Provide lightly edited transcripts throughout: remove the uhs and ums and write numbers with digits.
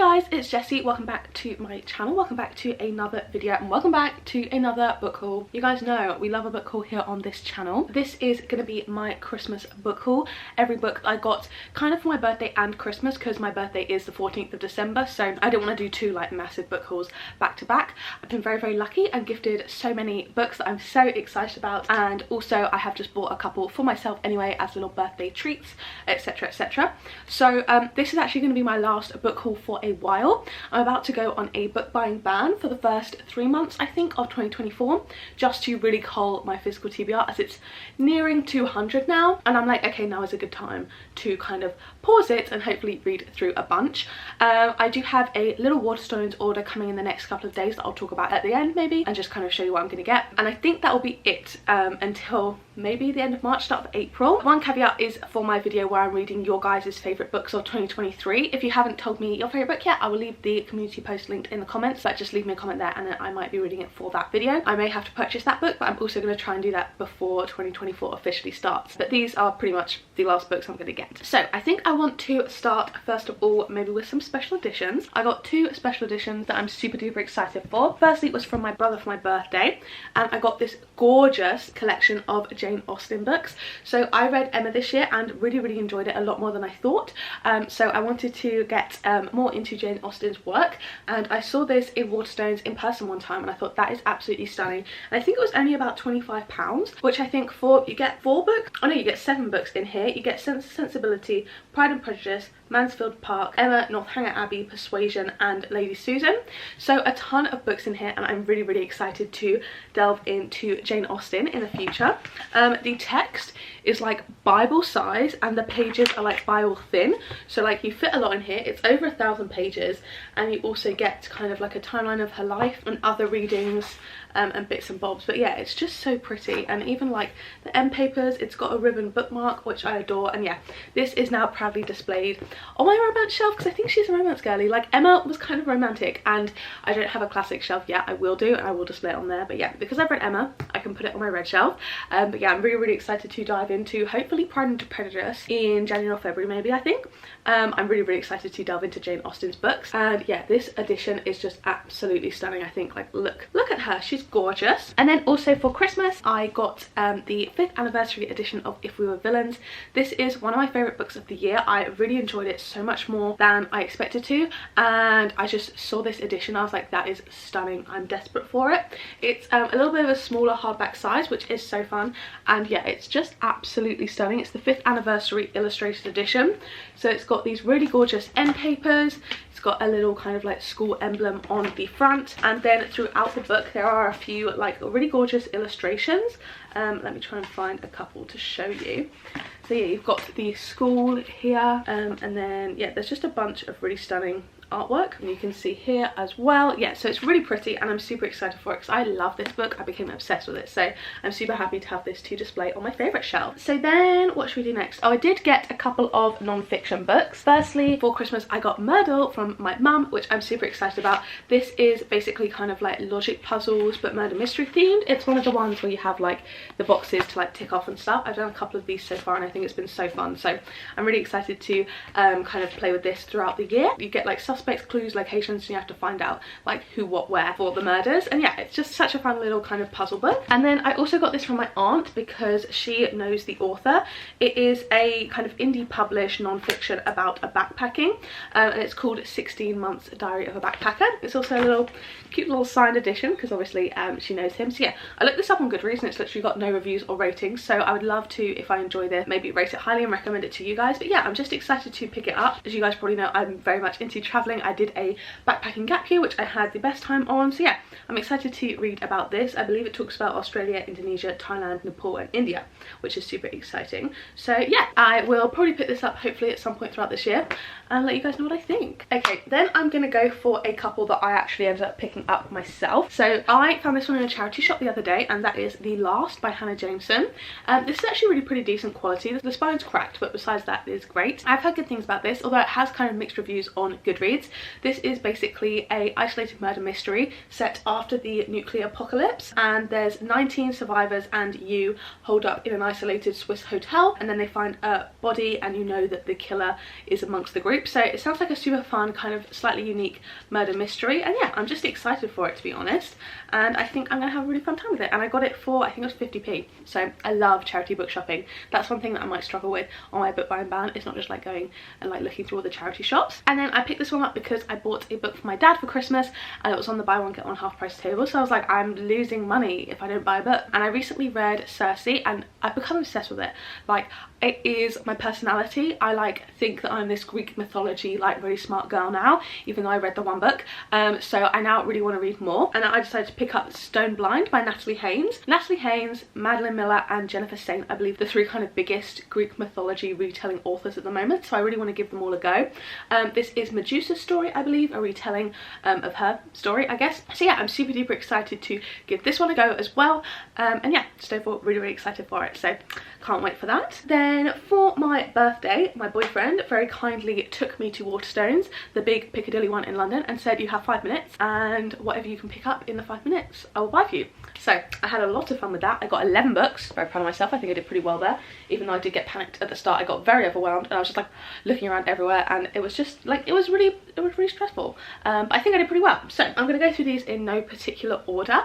guys, it's Jessie. Welcome back to my channel, welcome back to another video, and welcome back to another book haul. You guys know we love a book haul here on this channel. This is going to be my Christmas book haul. Every book I got kind of for my birthday and Christmas, because my birthday is the 14th of December, so I didn't want to do two like massive book hauls back to back. I've been very lucky and gifted so many books that I'm so excited about, and also I have just bought a couple for myself anyway as little birthday treats, etc, etc. So this is actually going to be my last book haul for a while. I'm about to go on a book buying ban for the first 3 months, I think, of 2024, just to really cull my physical TBR, as it's nearing 200 now, and I'm like, okay, now is a good time to kind of pause it and hopefully read through a bunch. I do have a little Waterstones order coming in the next couple of days that I'll talk about at the end maybe, and just kind of show you what I'm going to get, and I think that will be it until maybe the end of March, start of April. One caveat is for my video where I'm reading your guys' favourite books of 2023. If you haven't told me your favourite book yet, I will leave the community post linked in the comments, but just leave me a comment there and then I might be reading it for that video. I may have to purchase that book, but I'm also going to try and do that before 2024 officially starts. But these are pretty much the last books I'm going to get. So I think I want to start first of all maybe with some special editions. I got two special editions that I'm super duper excited for. Firstly, it was from my brother for my birthday, and I got this gorgeous collection of Jane Austen books. So I read Emma this year and really enjoyed it a lot more than I thought, so I wanted to get more into Jane Austen's work, and I saw this in Waterstones in person one time and I thought that is absolutely stunning, and I think it was only about £25, which I think for, you get 4 books, oh no, you get 7 books in here. You get Sense and Sensibility, Pride and Prejudice, Mansfield Park, Emma, Northanger Abbey, Persuasion and Lady Susan. So a ton of books in here, and I'm really excited to delve into Jane Austen in the future. The text is like Bible size and the pages are like Bible thin, so like you fit a lot in here. It's over 1,000 pages, and you also get kind of like a timeline of her life and other readings and bits and bobs. But yeah, it's just so pretty, and even like the end papers, it's got a ribbon bookmark which I adore. And yeah, this is now proudly displayed on my romance shelf, because I think she's a romance girly. Like Emma was kind of romantic, and I don't have a classic shelf yet. I will do, and I will display it on there. But yeah, because I've read Emma, I can put it on my red shelf. But yeah, I'm really excited to dive into hopefully Pride and Prejudice in January or February maybe, I think. I'm really excited to delve into Jane Austen's books, and yeah, this edition is just absolutely stunning. I think, like, look at her, she's gorgeous. And then also for Christmas I got the 5th anniversary edition of If We Were Villains. This is one of my favourite books of the year. I really enjoyed it so much more than I expected to, and I just saw this edition, I was like, that is stunning, I'm desperate for it. It's a little bit of a smaller hardback size, which is so fun, and yeah, it's just absolutely stunning. It's the 5th anniversary illustrated edition, so it's got these really gorgeous end papers. It's got a little kind of like school emblem on the front, and then throughout the book there are a few like really gorgeous illustrations. Let me try and find a couple to show you. So yeah, you've got the school here, and then yeah, there's just a bunch of really stunning artwork, and you can see here as well. Yeah, so it's really pretty, and I'm super excited for it because I love this book. I became obsessed with it, so I'm super happy to have this to display on my favourite shelf. So then what should we do next? Oh, I did get a couple of non-fiction books. Firstly, for Christmas I got Myrtle from my mum, which I'm super excited about. This is basically kind of like logic puzzles but murder mystery themed. It's one of the ones where you have like the boxes to like tick off and stuff. I've done a couple of these so far and I think it's been so fun, so I'm really excited to kind of play with this throughout the year. You get like suspects, clues, locations, and you have to find out like who, what, where for the murders, and yeah, it's just such a fun little kind of puzzle book. And then I also got this from my aunt because she knows the author. It is a kind of indie published non-fiction about a backpacking, and it's called 16 Months Diary of a Backpacker. It's also a little cute little signed edition because obviously she knows him. So yeah, I looked this up on Goodreads and it's literally got no reviews or ratings, so I would love to, if I enjoy this, maybe rate it highly and recommend it to you guys. But yeah, I'm just excited to pick it up. As you guys probably know, I'm very much into traveling. I did a backpacking gap year which I had the best time on, so yeah, I'm excited to read about this. I believe it talks about Australia, Indonesia, Thailand, Nepal and India, which is super exciting. So yeah, I will probably pick this up hopefully at some point throughout this year and let you guys know what I think. Okay, then I'm gonna go for a couple that I actually ended up picking up myself. So I found this one in a charity shop the other day, and that is The Last by Hannah Jameson. This is actually really pretty decent quality. The spine's cracked, but besides that, it is great. I've heard good things about this, although it has kind of mixed reviews on Goodreads. Goodreads. This is basically a isolated murder mystery set after the nuclear apocalypse, and there's 19 survivors and you hold up in an isolated Swiss hotel, and then they find a body and you know that the killer is amongst the group. So it sounds like a super fun, kind of slightly unique murder mystery, and yeah, I'm just excited for it, to be honest, and I think I'm gonna have a really fun time with it. And I got it for, I think it was 50p. So I love charity book shopping. That's one thing that I might struggle with on my book buying ban. It's not just like going and like looking through all the charity shops. And then I picked this one up because I bought a book for my dad for Christmas and it was on the buy one get one half price table, so I was like, I'm losing money if I don't buy a book. And I recently read Circe and I've become obsessed with it. Like, it is my personality. I like think that I'm this Greek mythology like really smart girl now, even though I read the one book. So I now really want to read more, and I decided to pick up Stone Blind by Natalie Haynes. Natalie Haynes, Madeline Miller and Jennifer Saint, I believe the three kind of biggest Greek mythology retelling authors at the moment, so I really want to give them all a go. This is Medusa's story, I believe, a retelling of her story, I guess. So yeah, I'm super duper excited to give this one a go as well, and yeah, just overall really excited for it, so can't wait for that. Then for my birthday, my boyfriend very kindly took me to Waterstones, the big Piccadilly one in London, and said, you have 5 minutes and whatever you can pick up in the 5 minutes I will buy for you. So I had a lot of fun with that. I got 11 books, very proud of myself. I think I did pretty well there, even though I did get panicked at the start. I got very overwhelmed and I was just like looking around everywhere, and it was just like, it was really stressful, but I think I did pretty well. So I'm going to go through these in no particular order.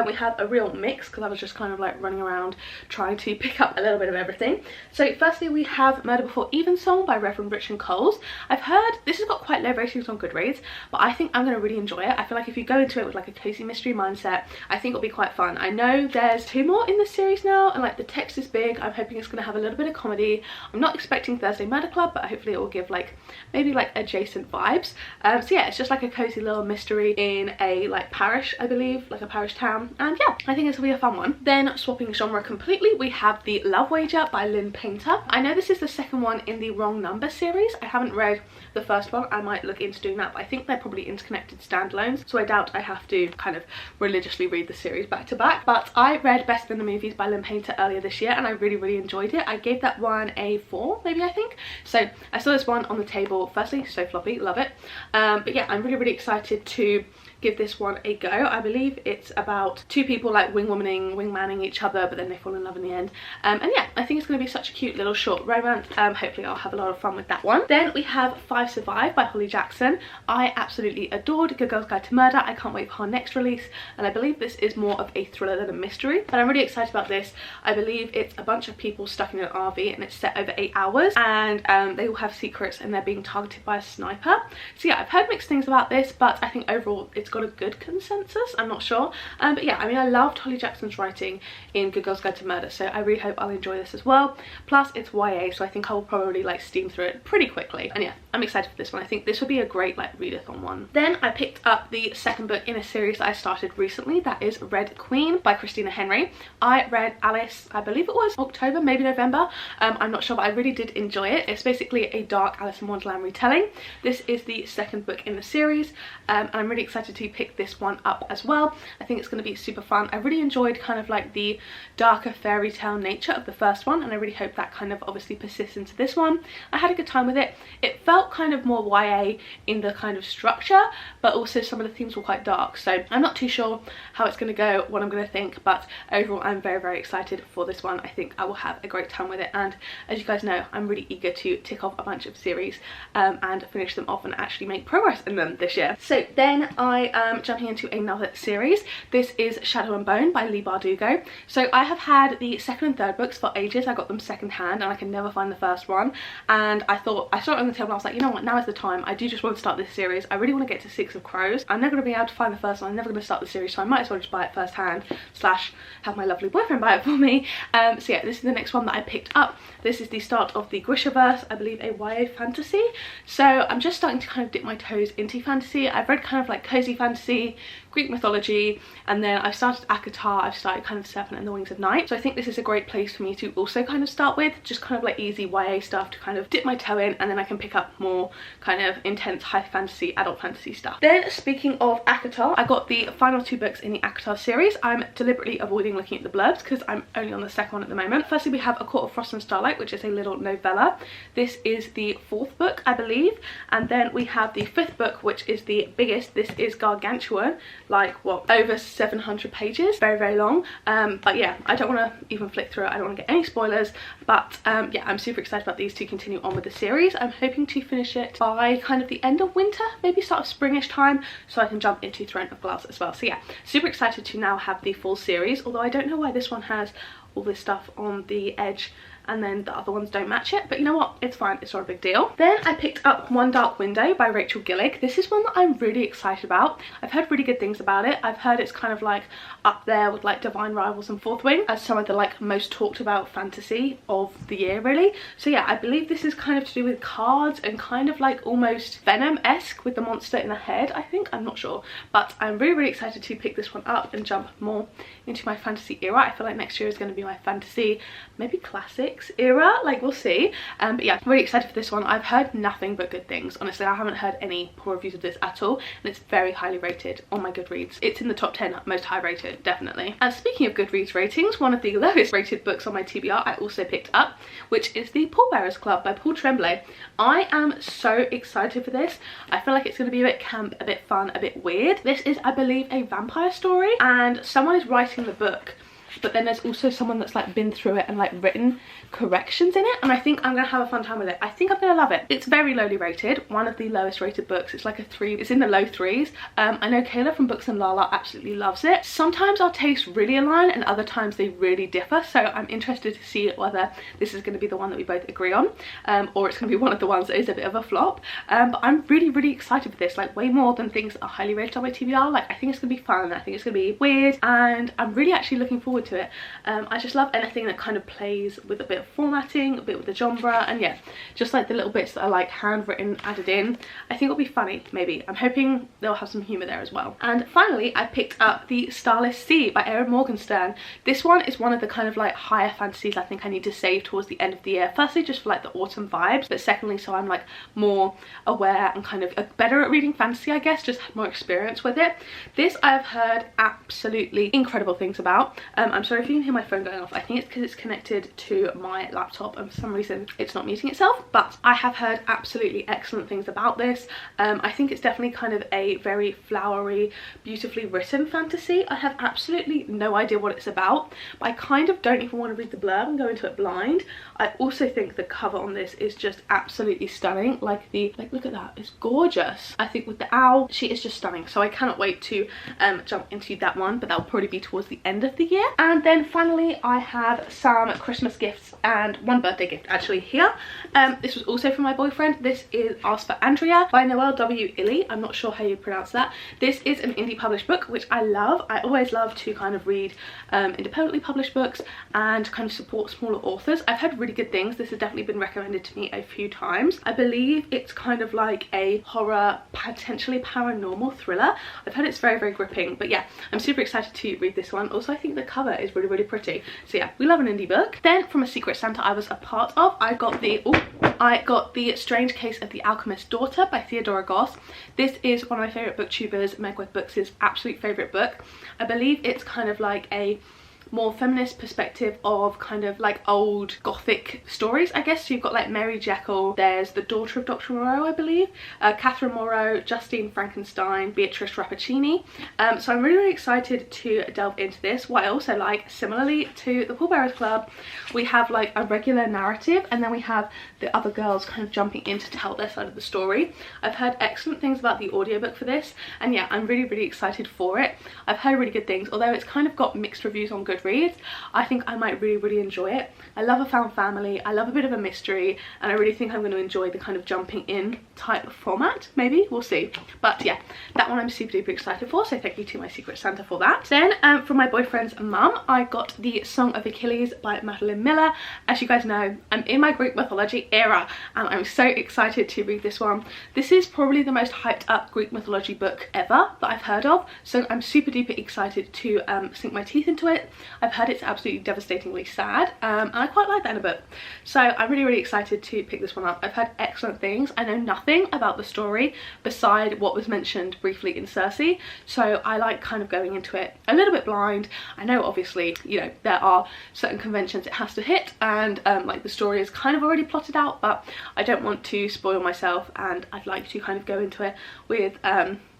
We have a real mix because I was just kind of like running around trying to pick up a little bit of everything. So firstly we have Murder Before Evensong by Reverend Richard Coles. I've heard this has got quite low ratings on Goodreads, but I think I'm going to really enjoy it. I feel like if you go into it with like a cozy mystery mindset, I think it'll be quite fun. I know there's 2 more in this series now, and like the text is big. I'm hoping it's going to have a little bit of comedy. I'm not expecting Thursday Murder Club, but hopefully it will give like maybe like adjacent vibes. So yeah, it's just like a cozy little mystery in a like parish, I believe, like a parish town, and yeah, I think this will be a fun one. Then swapping genre completely, we have The Love Wager by Lynn Painter. I know this is the second one in the Wrong Number series. I haven't read the first one. I might look into doing that, but I think they're probably interconnected standalones, so I doubt I have to kind of religiously read the series back to back. But I read Best in the Movies by Lynn Painter earlier this year and I really enjoyed it. I gave that one a 4 maybe, I think. So I saw this one on the table. Firstly, so floppy, love it. But yeah, I'm really excited to give this one a go. I believe it's about 2 people like wingmanning each other, but then they fall in love in the end. And yeah, I think it's going to be such a cute little short romance. Hopefully I'll have a lot of fun with that one. Then we have 5 Survive by Holly Jackson. I absolutely adored Good Girl's Guide to Murder. I can't wait for her next release, and I believe this is more of a thriller than a mystery, but I'm really excited about this. I believe it's a bunch of people stuck in an RV and it's set over 8 hours, and they all have secrets and they're being targeted by a sniper. So yeah, I've heard mixed things about this, but I think overall it's got a good consensus. I'm not sure, but yeah, I mean, I loved Holly Jackson's writing in Good Girl's Guide to Murder, so I really hope I'll enjoy this as well. Plus it's YA, so I think I will probably like steam through it pretty quickly, and yeah, I'm excited for this one. I think this would be a great like readathon one. Then I picked up the second book in a series that I started recently, that is Red Queen by Christina Henry. I read Alice, I believe it was October, maybe November, I'm not sure, but I really did enjoy it. It's basically a dark Alice in Wonderland retelling. This is the second book in the series, and I'm really excited to pick this one up as well. I think it's going to be super fun. I really enjoyed kind of like the darker fairy tale nature of the first one, and I really hope that kind of obviously persists into this one. I had a good time with it. It felt kind of more YA in the kind of structure, but also some of the themes were quite dark, so I'm not too sure how it's going to go, what I'm going to think, but overall I'm very excited for this one. I think I will have a great time with it, and as you guys know, I'm really eager to tick off a bunch of series and finish them off and actually make progress in them this year. So then I am jumping into another series. This is Shadow and Bone by Leigh Bardugo. So I have had the second and third books for ages. I got them second hand and I can never find the first one, and I thought, I saw it on the table and I was like, you know what, now is the time. I do just want to start this series. I really want to get to Six of Crows. I'm never going to be able to find the first one. I'm never going to start the series, so I might as well just buy it first hand slash have my lovely boyfriend buy it for me. So yeah, this is the next one that I picked up. This is the start of the Grishaverse, I believe a YA fantasy. So I'm just starting to kind of dip my toes into fantasy. I've read kind of like cozy fantasy, Greek mythology, and then I've started ACOTAR, I've started kind of Serpent and the Wings of Night. So I think this is a great place for me to also kind of start with, just kind of like easy YA stuff to kind of dip my toe in, and then I can pick up more kind of intense high fantasy, adult fantasy stuff. Then speaking of ACOTAR, I got the final 2 books in the ACOTAR series. I'm deliberately avoiding looking at the blurbs because I'm only on the second one at the moment. Firstly, we have A Court of Frost and Starlight, which is a little novella. This is the 4th book, I believe, and then we have the 5th book, which is the biggest. This is gargantuan, like what, over 700 pages, very, very long. But yeah, I don't want to even flick through it, I don't want to get any spoilers, but yeah, I'm super excited about these to continue on with the series. I'm hoping to finish it by kind of the end of winter, maybe start of springish time, so I can jump into Throne of Glass as well. So yeah, super excited to now have the full series, although I don't know why this one has all this stuff on the edge and then the other ones don't match it, but you know what, it's fine, it's not a big deal. Then I picked up One Dark Window by Rachel Gillig. This is one that I'm really excited about. I've heard really good things about it. I've heard it's kind of like up there with like Divine Rivals and Fourth Wing as some of the like most talked about fantasy of the year, really. So yeah, I believe this is kind of to do with cards and kind of like almost Venom-esque with the monster in the head, I think, I'm not sure, but I'm really, really excited to pick this one up and jump more into my fantasy era. I feel like next year is going to be my fantasy, maybe classics era, like we'll see. But yeah, I'm really excited for this one. I've heard nothing but good things, honestly. I haven't heard any poor reviews of this at all, and it's very highly rated on my Goodreads. It's in the top 10 most high rated, definitely. And speaking of Goodreads ratings, one of the lowest rated books on my TBR I also picked up, which is The Pallbearers Club by Paul Tremblay. I am so excited for this. I feel like it's going to be a bit camp, a bit fun, a bit weird. This is, I believe, a vampire story, and someone is writing the book, but then there's also someone that's like been through it and like written corrections in it, and I think I'm gonna have a fun time with it. I think I'm gonna love it. It's very lowly rated, one of the lowest rated books. It's like a 3, it's in the low 3s. I know Kayla from Books and Lala absolutely loves it. Sometimes our tastes really align and other times they really differ, so I'm interested to see whether this is going to be the one that we both agree on, or it's going to be one of the ones that is a bit of a flop. But I'm really, really excited for this, like way more than things that are highly rated on my TBR. Like I think it's gonna be fun, I think it's gonna be weird, and I'm really actually looking forward to it. I just love anything that kind of plays with a bit of formatting, a bit with the genre, and yeah, just like the little bits that are like handwritten, added in. I think it'll be funny, maybe. I'm hoping they'll have some humour there as well. And finally, I picked up the Starlist Sea by Erin Morgenstern. This one is one of the kind of like higher fantasies I think I need to save towards the end of the year. Firstly, just for like the autumn vibes, but secondly, so I'm like more aware and kind of better at reading fantasy, I guess, just have more experience with it. This I've heard absolutely incredible things about. I'm sorry if you can hear my phone going off. I think it's because it's connected to my laptop and for some reason it's not muting itself, but I have heard absolutely excellent things about this. I think it's definitely kind of a very flowery, beautifully written fantasy. I have absolutely no idea what it's about, but I kind of don't even want to read the blurb and go into it blind. I also think the cover on this is just absolutely stunning. Like look at that, it's gorgeous. I think with the owl, she is just stunning, so I cannot wait to jump into that one, but that'll probably be towards the end of the year. And then finally I have some Christmas gifts and one birthday gift actually here. This was also from my boyfriend. This is Ask for Andrea by Noelle W. Illy. I'm not sure how you pronounce that. This is an indie published book, which I love. I always love to kind of read independently published books and kind of support smaller authors. I've heard really good things. This has definitely been recommended to me a few times. I believe it's kind of like a horror, potentially paranormal thriller. I've heard it's very, very gripping, but yeah, I'm super excited to read this one. Also, I think the cover is really, really pretty. So yeah, we love an indie book. Then from a Secret Santa I was a part of, I got the Strange Case of the Alchemist's Daughter by Theodora Goss. This is one of my favourite booktubers, Meg with Books' absolute favourite book. I believe it's kind of like a more feminist perspective of kind of like old gothic stories, I guess. So you've got like Mary Jekyll, there's the daughter of Dr. Moreau, I believe, Catherine Moreau, Justine Frankenstein, Beatrice Rappaccini. So I'm really, really excited to delve into this. What I also like, similarly to the Pallbearers Club, we have like a regular narrative and then we have the other girls kind of jumping in to tell their side of the story. I've heard excellent things about the audiobook for this, and yeah, I'm really, really excited for it. I've heard really good things, although it's kind of got mixed reviews on Goodreads. both reads, I think I might really enjoy it. I love a found family, I love a bit of a mystery, and I really think I'm going to enjoy the kind of jumping in type format. Maybe, we'll see. But yeah, that one I'm super duper excited for, so thank you to my Secret Santa for that. Then from my boyfriend's mum, I got the Song of Achilles by Madeline Miller. As you guys know, I'm in my Greek mythology era and I'm so excited to read this one. This is probably the most hyped up Greek mythology book ever that I've heard of, so I'm super duper excited to sink my teeth into it. I've heard it's absolutely devastatingly sad, and I quite like that in a book, so I'm really excited to pick this one up. I've heard excellent things. I know nothing about the story beside what was mentioned briefly in Circe, so I like kind of going into it a little bit blind. I know obviously, you know, there are certain conventions it has to hit, and like the story is kind of already plotted out, but I don't want to spoil myself, and I'd like to kind of go into it with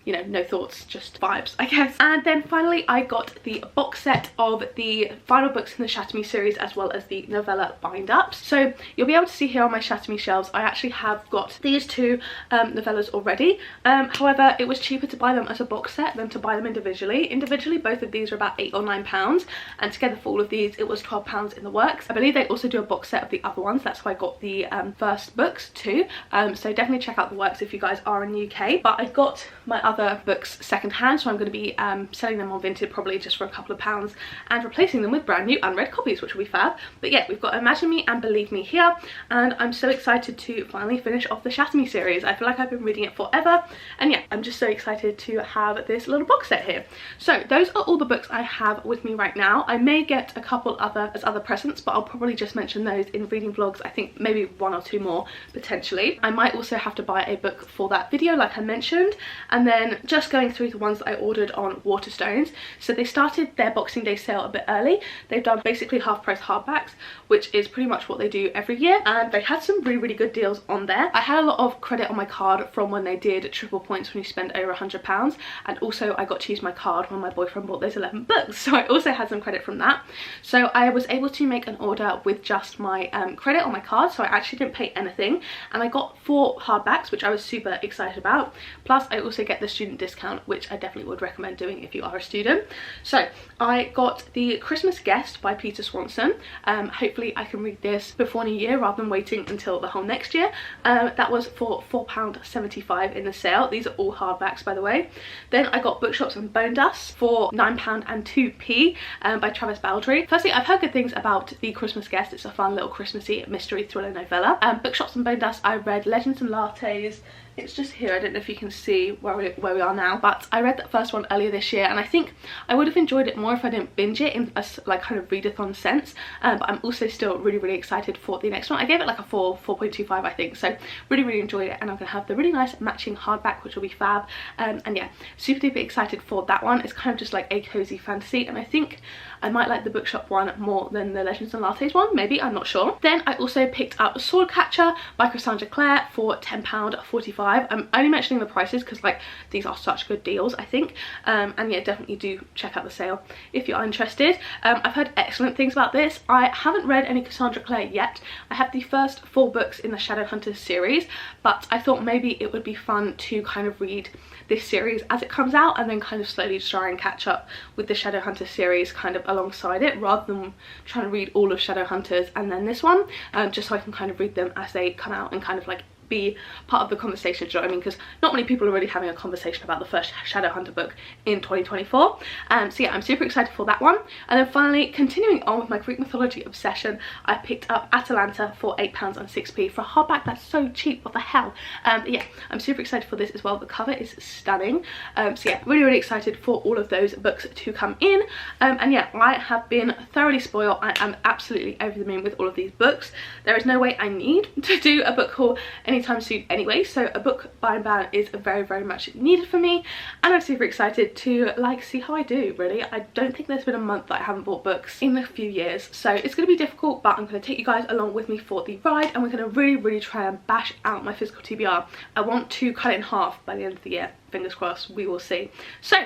you know, no thoughts, just vibes, I guess. And then finally I got the box set of the final books in the Shatter Me series, as well as the novella bind-ups. So you'll be able to see here on my Shatter Me shelves, I actually have got these two novellas already. However, it was cheaper to buy them as a box set than to buy them individually. Individually, both of these are about £8 or £9, and together for all of these it was £12 in the works. I believe they also do a box set of the other ones, that's why I got the first books too. So definitely check out the works if you guys are in the UK. But I got my other books second hand, so I'm going to be selling them on Vinted probably just for a couple of pounds and replacing them with brand new unread copies, which will be fab. But yeah, we've got Imagine Me and Believe Me here, and I'm so excited to finally finish off the Shatter Me series. I feel like I've been reading it forever, and yeah, I'm just so excited to have this little box set here. So those are all the books I have with me right now. I may get a couple as other presents, but I'll probably just mention those in reading vlogs. I think maybe one or two more potentially. I might also have to buy a book for that video like I mentioned, and then just going through the ones that I ordered on Waterstones. So they started their Boxing Day sale a bit early. They've done basically half price hardbacks, which is pretty much what they do every year, and they had some really good deals on there. I had a lot of credit on my card from when they did triple points when you spend over £100, and also I got to use my card when my boyfriend bought those 11 books, so I also had some credit from that. So I was able to make an order with just my credit on my card, so I actually didn't pay anything, and I got 4 hardbacks, which I was super excited about. Plus I also get the student discount, which I definitely would recommend doing if you are a student. So I got the Christmas Guest by Peter Swanson. Hopefully I can read this before New Year rather than waiting until the whole next year. That was for £4.75 in the sale. These are all hardbacks, by the way. Then I got Bookshops and Bone Dust for £9 and 2p by Travis Baldry. Firstly, I've heard good things about the Christmas Guest. It's a fun little Christmassy mystery thriller novella. Bookshops and Bone Dust, I read Legends and Lattes. It's just here, I don't know if you can see where we are now, but I read that first one earlier this year, and I think I would have enjoyed it more if I didn't binge it in a like kind of readathon sense. But I'm also still really excited for the next one. I gave it like a 4.25 I think, so really enjoyed it, and I'm gonna have the really nice matching hardback, which will be fab. And yeah, super duper excited for that one. It's kind of just like a cozy fantasy, and I think I might like the Bookshop one more than the Legends and Lattes one, maybe, I'm not sure. Then I also picked up Swordcatcher by Cassandra Clare for £10.45. I'm only mentioning the prices because like these are such good deals, I think. And yeah, definitely do check out the sale if you are interested. I've heard excellent things about this. I haven't read any Cassandra Clare yet. I have the first 4 books in the Shadowhunters series, but I thought maybe it would be fun to kind of read this series as it comes out and then kind of slowly try and catch up with the Shadowhunters series kind of alongside it, rather than trying to read all of Shadowhunters and then this one, just so I can kind of read them as they come out and kind of like be part of the conversation, do you know what I mean? Because not many people are really having a conversation about the first Shadowhunter book in 2024. So yeah, I'm super excited for that one. And then finally, continuing on with my Greek mythology obsession, I picked up Atalanta for £8 and 6p for a hardback. That's so cheap, what the hell? Yeah, I'm super excited for this as well. The cover is stunning. So yeah, really excited for all of those books to come in. And yeah, I have been thoroughly spoiled. I am absolutely over the moon with all of these books. There is no way I need to do a book haul anytime soon anyway, so a book buy ban is very much needed for me, and I'm super excited to like see how I do. Really, I don't think there's been a month that I haven't bought books in a few years, so it's going to be difficult, but I'm going to take you guys along with me for the ride, and we're going to really try and bash out my physical TBR. I want to cut it in half by the end of the year. fingers crossed, we will see. So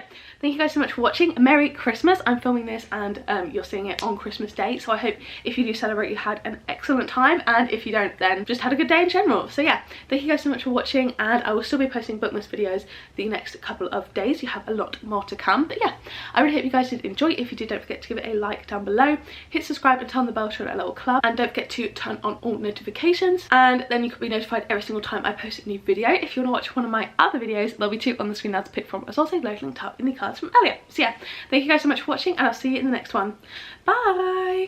thank you guys so much for watching. Merry Christmas. I'm filming this and you're seeing it on Christmas Day, so I hope if you do celebrate you had an excellent time, and if you don't then just had a good day in general. So yeah, thank you guys so much for watching, and I will still be posting bookmas videos the next couple of days. You have a lot more to come, but yeah, I really hope you guys did enjoy. If you did, don't forget to give it a like down below, hit subscribe and turn the bell to join a little club, and don't forget to turn on all notifications, and then you can be notified every single time I post a new video. If you want to watch one of my other videos, there'll be 2 on the screen now to pick from as well, so linked up in the cards from earlier. So yeah, thank you guys so much for watching, and I'll see you in the next one. Bye.